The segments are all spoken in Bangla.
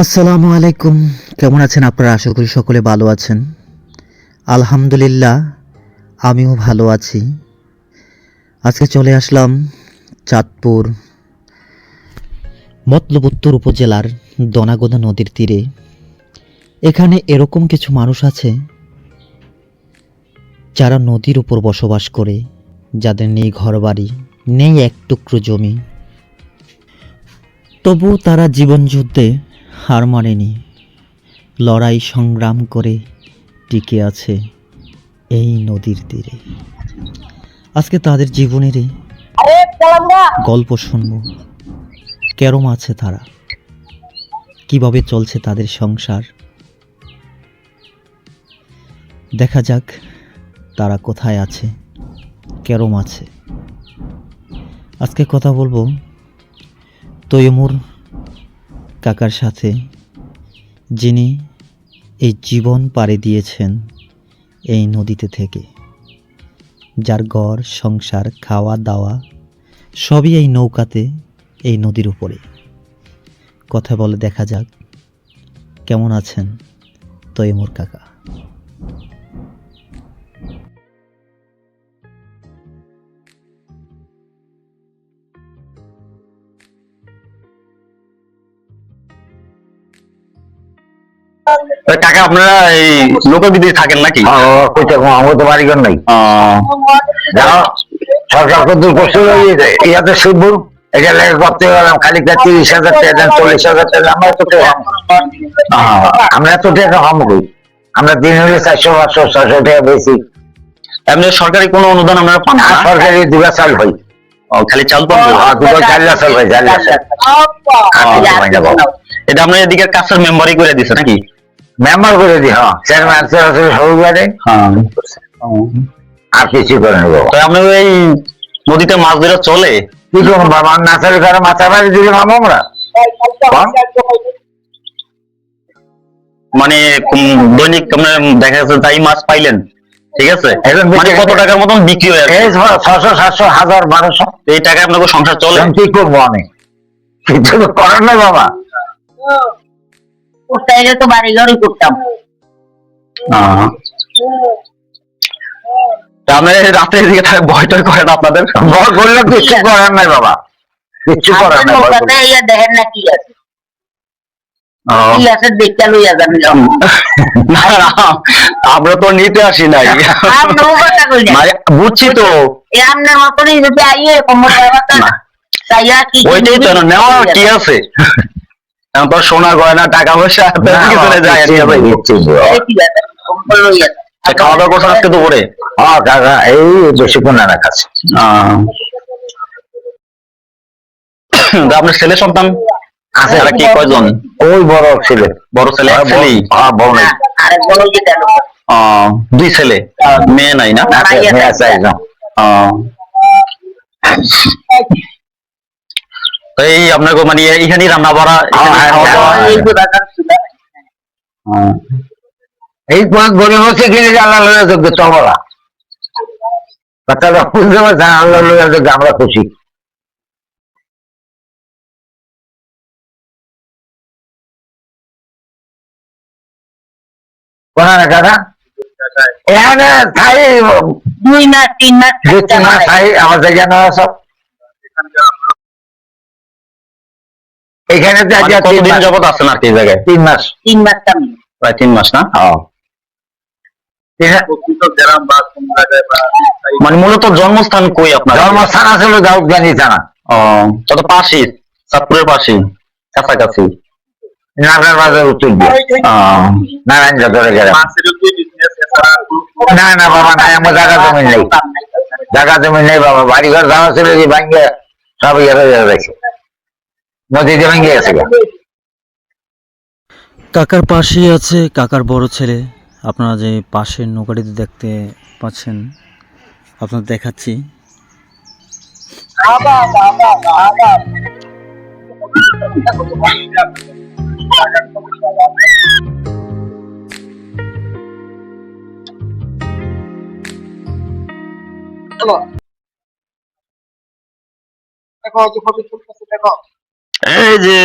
আসসালামু আলাইকুম। কেমন আছেন আপনারা? আশা করি সকলে ভালো আছেন। আলহামদুলিল্লাহ, আমিও ভালো আছি। আজকে চলে আসলাম চাঁদপুর মতলব উত্তর উপজেলার দনাগোদা নদীর তীরে। এখানে এরকম কিছু মানুষ আছে যারা নদীর উপর বসবাস করে, যাদের নেই ঘরবাড়ি, নেই এক টুকরো জমি, তবুও তারা জীবনযুদ্ধে হার মানেনি, লড়াই সংগ্রাম করে টিকে আছে এই নদীর তীরে। আজকে তাদের জীবনেরই গল্প শুনব। কেরম আছে তারা, কিভাবে চলছে তাদের সংসার। দেখা যাক তারা কোথায় আছে, কেরম আছে। আজকে কথা বলবো তৈমুর কাকার সাথে, যিনি এই জীবন পাড়ি দিয়েছেন এই নদীতে থেকে, যার ঘর সংসার খাওয়া দাওয়া সবই এই নৌকাতে, এই নদীর উপরে। কথা বলে দেখা যাক কেমন আছেন তৈমুর কাকা। কাকা আপনারা এই নৌকা বিদেশে থাকেন নাকি? আমার তো বাড়িঘর নাই। জানো সরকার কত করছিল ইয়াতে সুদপুর এটা লেগে করতে গেলাম খালি 30,000 টাকা দেন, 40,000 টাকা। আমরা তো আমরা তো টাকা কম করি। আমরা দিন হলে 400 500 600 টাকা বেশি। এমনি সরকারি কোনো অনুদান আপনারা পান না? সরকারি দুটা চাল হয়, খালি চাল পান? দুটো 4 চাল হয়, 4 লাখ। এটা আপনার এদিকে কাছের মেম্বারই করে দিছে নাকি? মেম্বার করে দিই। হ্যাঁ, চেয়ারম্যান সবাই আর কিছু করে নেবো। তো আপনি এই নদীতে মাছ ধরে চলে কি করবো বাবা, নাচারি করে মাথা বাড়ি দিলে মামা আমরা মানে দৈনিক আপনার দেখা যাচ্ছে তাই মাছ পাইলেন, ঠিক আছে? এখন মানে কত টাকার মতন বিক্রি হয়ে এই 600 700 1000 1200 এই টাকায় আপনাকে সংসার চলে? কি করবো আমি, কিছু তো করার নাই বাবা। তো বাড়ি ঘরই করতাম। আপনার রাতের দিকে ভয় টয় করে না আপনাদের? ভয় করলে কিছু করার নাই বাবা, কিচ্ছু করার নাই। দেখেন না কি আছে, কি আছে দেখতে লইয়া যান। না না, আমরা তো নিতে আসি নাই, মানে বুঝছি তো। আপনার মতনই যদি আইয়ে ওইটাই তো নেওয়া কি আছে, এখন তো সোনা গয়না টাকা পয়সা চলে যায়। খাওয়া দাওয়া করছেন আজকে দুপুরে? হ্যাঁ কাকা, এই বেশিক্ষণ না কাছে। আপনার ছেলে সন্তান আছে আর কি কয়জন? ওই বড় ছেলে। বড় ছেলে? এক ছেলেই? হ্যাঁ, বড় নেই। দুই ছেলে, মেয়ে নাই না? এই আপনার মানে এইখানেই রান্না বাড়া, এই গরিব হচ্ছে কিনে আল্লাহ লইয়া যোগ্য চমরা কথাটা বুঝতে পারছেন, আল্লাহ লইয়া যোগ্য আমরা খুশি। কোন কাকা এখানে থাই 2 মাস 3 মাস 2-3 মাস থাই আমার জায়গা না সব এখানে। কতদিন যাবত আছেন আর কি জায়গায়? 3 মাস। 3 মাস কাম প্রায় 3 মাস না? মানে মূলত জন্মস্থান কই আপনার? জন্মস্থান আসলে দাউদকান্দি থানা। তত পাশেই, চাঁদপুরের পাশেই, কাছাকাছি। নারায়ণ বাজার উত্তর দিয়ে নারায়ণ যাদবের গেলাম। না না বাবা নাই, আমার জায়গা জমি নেই, জায়গা জমি নেই বাবা। বাড়ি ঘর যাওয়া ছিল যে ভাঙ্গে সব ইয়ে গেছে, নদীতে ভেঙে গেছে। কাকার পাশেই আছে কাকার বড় ছেলে। আপনারা যে পাশের নৌকাটিতে দেখতে পাচ্ছেন, আপনাদের দেখাচ্ছি। দেখো যে ফটো তুলতেছে, দেখো এই যে,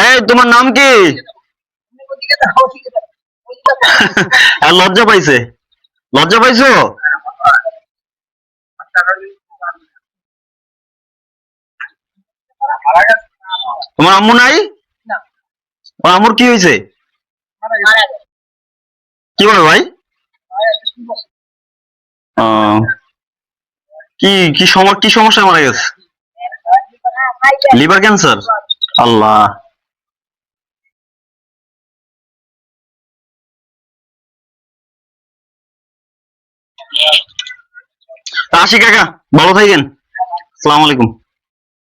এই তোমার নাম কি? আর লজ্জা পাইছে, লজ্জা পাইছো? তোমার আম্মু নাই? তোমার আম্মুর কি হয়েছে? কি বলে ভাই? আহ, কি সমস্যা মারা গেছে? Liver cancer? আল্লাহ। তা আসি কাকা, ভালো থাকেন। আসসালামু আলাইকুম।